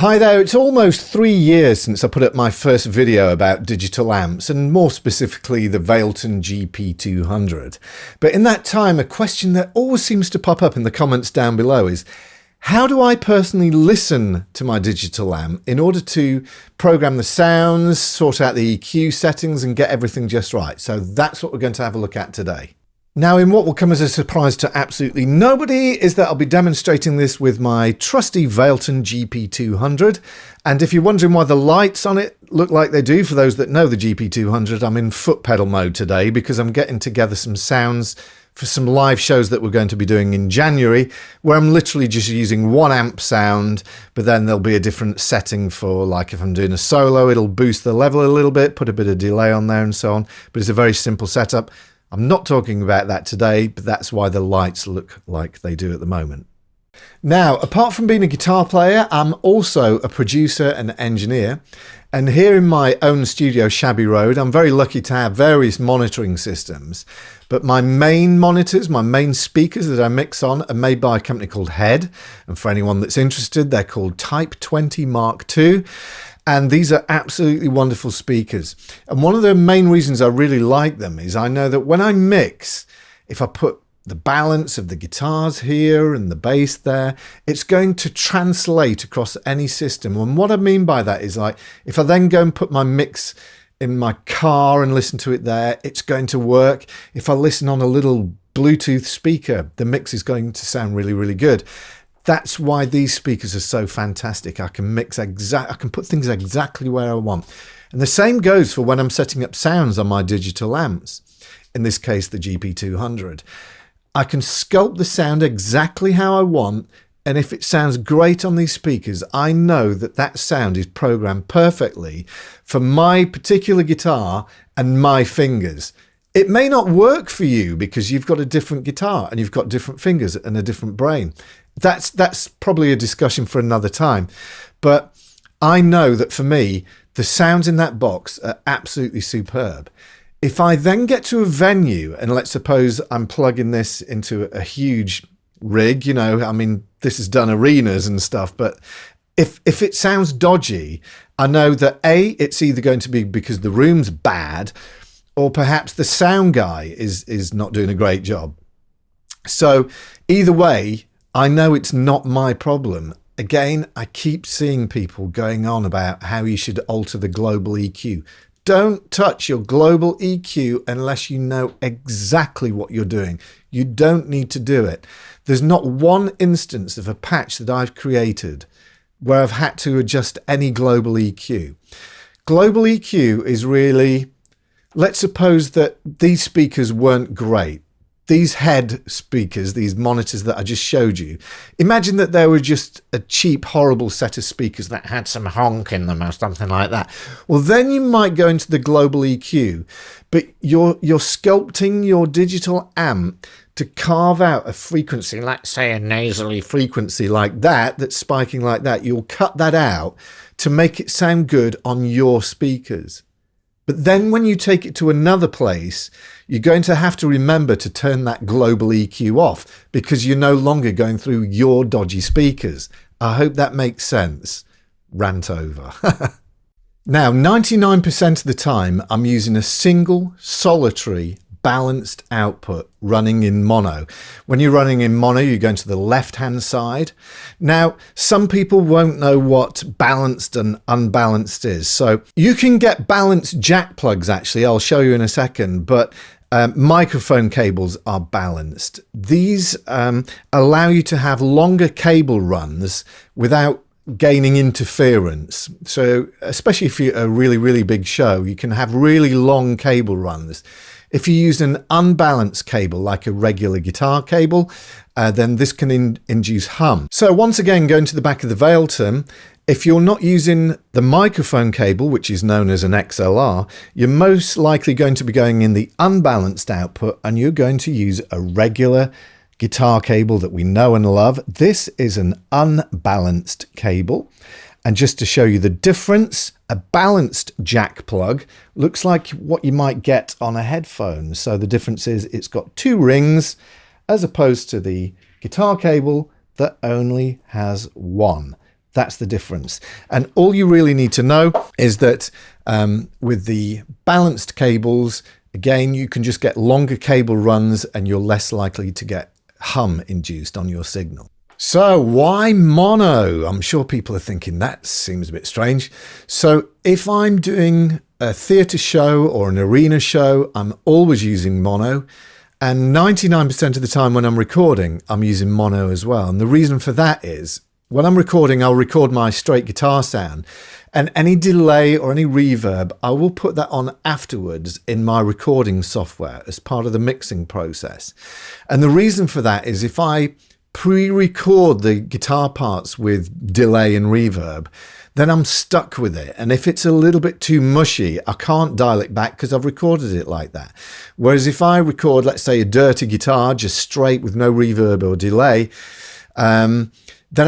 Hi there, it's almost 3 years since I put up my first video about digital amps and more specifically the Vailton GP200. But in that time, a question that always seems to pop up in the comments down below is, how do I personally listen to my digital amp in order to program the sounds, sort out the EQ settings and get everything just right? So that's what we're going to have a look at today. Now, in what will come as a surprise to absolutely nobody is that I'll be demonstrating this with my trusty Vailton GP200. And if you're wondering why the lights on it look like they do, for those that know the GP200, I'm in foot pedal mode today because I'm getting together some sounds for some live shows that we're going to be doing in January, where I'm literally just using one amp sound, but then there'll be a different setting for, like, if I'm doing a solo, it'll boost the level a little bit, put a bit of delay on there and so on. But it's a very simple setup. I'm not talking about that today, but that's why the lights look like they do at the moment. Now, apart from being a guitar player, I'm also a producer and engineer. And here in my own studio, Shabby Road, I'm very lucky to have various monitoring systems. But my main monitors, my main speakers that I mix on are made by a company called Head. And for anyone that's interested, they're called Type 20 Mark II. And these are absolutely wonderful speakers. And one of the main reasons I really like them is I know that when I mix, if I put the balance of the guitars here and the bass there, it's going to translate across any system. And what I mean by that is, like, if I then go and put my mix in my car and listen to it there, it's going to work. If I listen on a little Bluetooth speaker, the mix is going to sound really, really good. That's why these speakers are so fantastic. I can put things exactly where I want. And the same goes for when I'm setting up sounds on my digital amps. In this case, the GP200. I can sculpt the sound exactly how I want. And if it sounds great on these speakers, I know that that sound is programmed perfectly for my particular guitar and my fingers. It may not work for you because you've got a different guitar and you've got different fingers and a different brain. That's probably a discussion for another time. But I know that for me, the sounds in that box are absolutely superb. If I then get to a venue and let's suppose I'm plugging this into a huge rig, you know, I mean, this has done arenas and stuff, but if it sounds dodgy, I know that A, it's either going to be because the room's bad, or perhaps the sound guy is not doing a great job. So either way, I know it's not my problem. Again, I keep seeing people going on about how you should alter the global EQ. Don't touch your global EQ unless you know exactly what you're doing. You don't need to do it. There's not one instance of a patch that I've created where I've had to adjust any global EQ. Global EQ is really, let's suppose that these speakers weren't great. These head speakers, these monitors that I just showed you, imagine that they were just a cheap, horrible set of speakers that had some honk in them or something like that. Well, then you might go into the global EQ, but you're sculpting your digital amp to carve out a frequency, let's say a nasally frequency like that, that's spiking like that. You'll cut that out to make it sound good on your speakers. But then when you take it to another place, you're going to have to remember to turn that global EQ off because you're no longer going through your dodgy speakers. I hope that makes sense. Rant over. Now, 99% of the time, I'm using a single, solitary, balanced output running in mono. When you're running in mono, you're going to the left-hand side. Now, some people won't know what balanced and unbalanced is. So you can get balanced jack plugs, actually. I'll show you in a second, but microphone cables are balanced. These allow you to have longer cable runs without gaining interference. So especially if you're a really, really big show, you can have really long cable runs. If you use an unbalanced cable, like a regular guitar cable, then this can induce hum. So once again, going to the back of the Vailton, if you're not using the microphone cable, which is known as an XLR, you're most likely going to be going in the unbalanced output and you're going to use a regular guitar cable that we know and love. This is an unbalanced cable. And just to show you the difference, a balanced jack plug looks like what you might get on a headphone. So the difference is it's got two rings as opposed to the guitar cable that only has one. That's the difference. And all you really need to know is that with the balanced cables, again, you can just get longer cable runs and you're less likely to get hum induced on your signal. So why mono? I'm sure people are thinking that seems a bit strange. So if I'm doing a theatre show or an arena show, I'm always using mono. And 99% of the time when I'm recording, I'm using mono as well. And the reason for that is when I'm recording, I'll record my straight guitar sound, and any delay or any reverb, I will put that on afterwards in my recording software as part of the mixing process. And the reason for that is if I pre-record the guitar parts with delay and reverb, then I'm stuck with it. And if it's a little bit too mushy, I can't dial it back because I've recorded it like that. Whereas if I record, let's say, a dirty guitar, just straight with no reverb or delay, then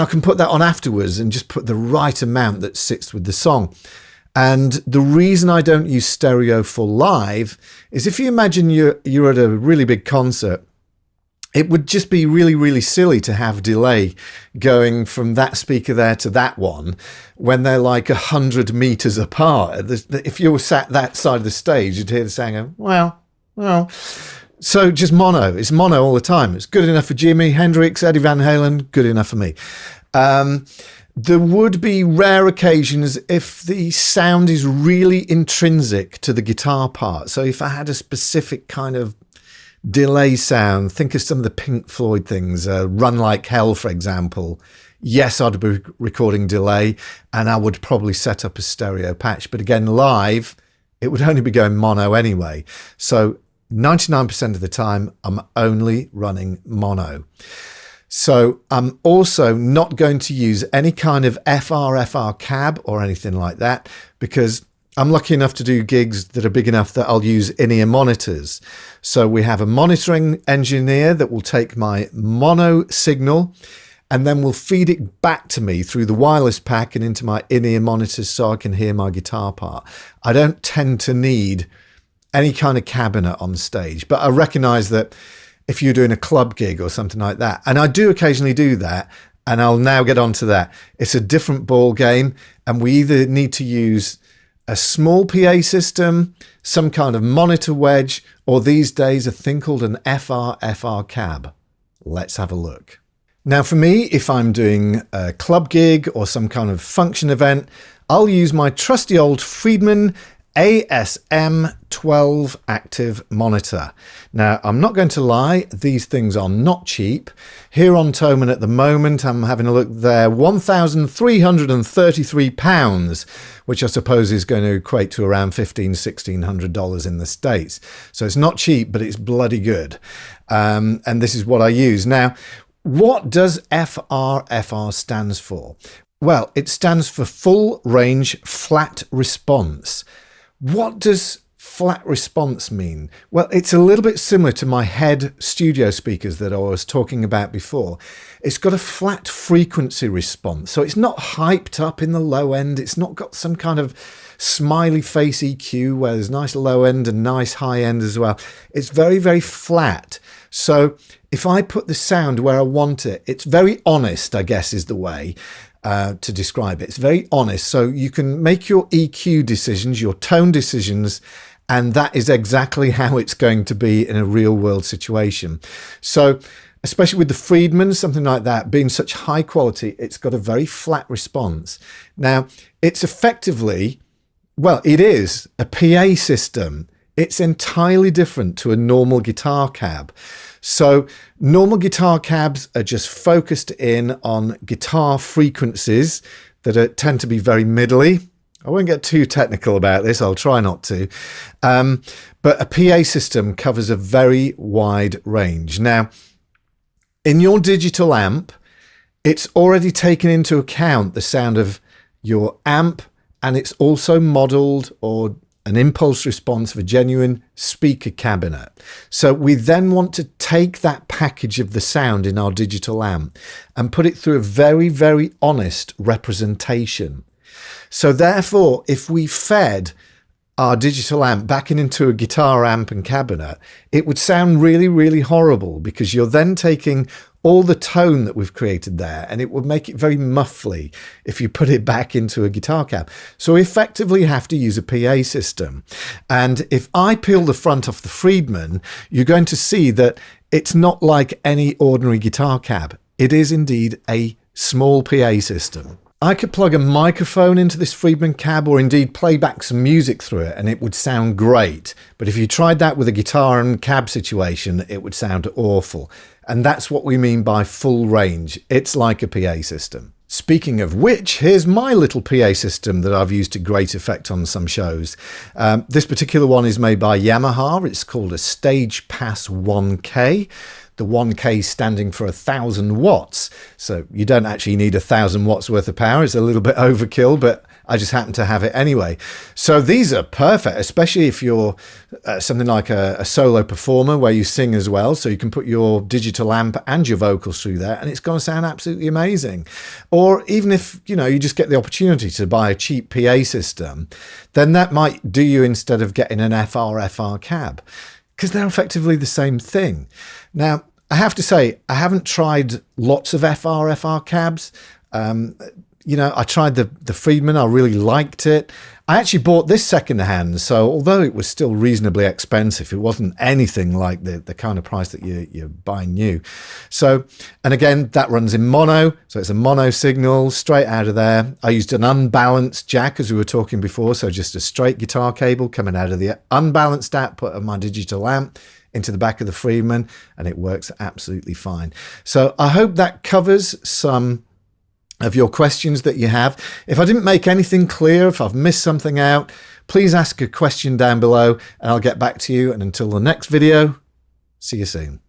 I can put that on afterwards and just put the right amount that sits with the song. And the reason I don't use stereo for live is if you imagine you're at a really big concert, it would just be really, really silly to have delay going from that speaker there to that one when they're like 100 meters apart. If you were sat that side of the stage, you'd hear the sound go, well. So just mono. It's mono all the time. It's good enough for Jimi Hendrix, Eddie Van Halen, good enough for me. There would be rare occasions if the sound is really intrinsic to the guitar part. So if I had a specific kind of delay sound, think of some of the Pink Floyd things, Run Like Hell, for example. Yes, I'd be recording delay and I would probably set up a stereo patch. But again, live, it would only be going mono anyway. So 99% of the time, I'm only running mono. So I'm also not going to use any kind of FRFR cab or anything like that because I'm lucky enough to do gigs that are big enough that I'll use in-ear monitors. So we have a monitoring engineer that will take my mono signal and then will feed it back to me through the wireless pack and into my in-ear monitors so I can hear my guitar part. I don't tend to need any kind of cabinet on stage, but I recognize that if you're doing a club gig or something like that, and I do occasionally do that, and I'll now get onto that, it's a different ball game, and we either need to use a small PA system, some kind of monitor wedge, or these days a thing called an FRFR cab. Let's have a look. Now for me, if I'm doing a club gig or some kind of function event, I'll use my trusty old Friedman ASM12 active monitor. Now, I'm not going to lie, these things are not cheap. Here on Thomann at the moment, I'm having a look there, £1,333, which I suppose is going to equate to around $1,600 in the States. So it's not cheap, but it's bloody good. And this is what I use. Now, what does FRFR stands for? Well, it stands for Full Range Flat Response. What does flat response mean? Well, it's a little bit similar to my head studio speakers that I was talking about before. It's got a flat frequency response. So it's not hyped up in the low end. It's not got some kind of smiley face EQ where there's nice low end and nice high end as well. It's very, very flat. So if I put the sound where I want it, it's very honest, I guess is the way to describe it. It's very honest. So you can make your EQ decisions, your tone decisions, and that is exactly how it's going to be in a real world situation. So especially with the Friedman, something like that, being such high quality, it's got a very flat response. Now, it's effectively, well, it is a PA system. It's entirely different to a normal guitar cab. So normal guitar cabs are just focused in on guitar frequencies that tend to be very middly. I won't get too technical about this. I'll try not to. But a PA system covers a very wide range. Now, in your digital amp, it's already taken into account the sound of your amp, and it's also modeled or an impulse response of a genuine speaker cabinet. So we then want to take that package of the sound in our digital amp and put it through a very, very honest representation. So therefore, if we fed our digital amp back into a guitar amp and cabinet, it would sound really, really horrible because you're then taking all the tone that we've created there, and it would make it very muffly if you put it back into a guitar cab. So we effectively have to use a PA system. And if I peel the front off the Friedman, you're going to see that it's not like any ordinary guitar cab. It is indeed a small PA system. I could plug a microphone into this Friedman cab or indeed play back some music through it and it would sound great. But if you tried that with a guitar and cab situation, it would sound awful. And that's what we mean by full range. It's like a PA system. Speaking of which, here's my little PA system that I've used to great effect on some shows. This particular one is made by Yamaha. It's called a Stage Pass 1K. The 1K standing for 1,000 watts. So you don't actually need 1,000 watts worth of power. It's a little bit overkill, but I just happen to have it anyway. So these are perfect, especially if you're something like a solo performer where you sing as well. So you can put your digital amp and your vocals through there and it's going to sound absolutely amazing. Or even if, you know, you just get the opportunity to buy a cheap PA system, then that might do you instead of getting an FRFR cab, because they're effectively the same thing. Now, I have to say, I haven't tried lots of FRFR cabs. You know, I tried the Friedman, I really liked it. I actually bought this secondhand, so although it was still reasonably expensive, it wasn't anything like the kind of price that you're buying new. So, and again, that runs in mono, so it's a mono signal straight out of there. I used an unbalanced jack, as we were talking before, so just a straight guitar cable coming out of the unbalanced output of my digital amp into the back of the Friedman, and it works absolutely fine. So I hope that covers some of your questions that you have. If I didn't make anything clear, if I've missed something out, please ask a question down below and I'll get back to you. And until the next video, see you soon.